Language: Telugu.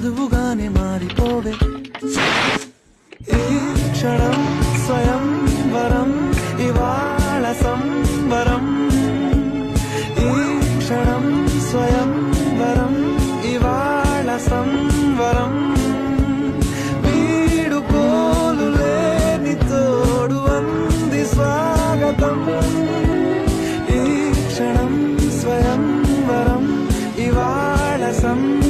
చదువుగానే మారిపోవే ఈ క్షణం స్వయం వరం ఇవాళ సంబరం ఈ క్షణం స్వయం వరం ఇవాళ సంవరం వీడుకోలు లేని తోడు అంది స్వాగతం ఈ క్షణం స్వయం వరం ఇవాళ సంబరం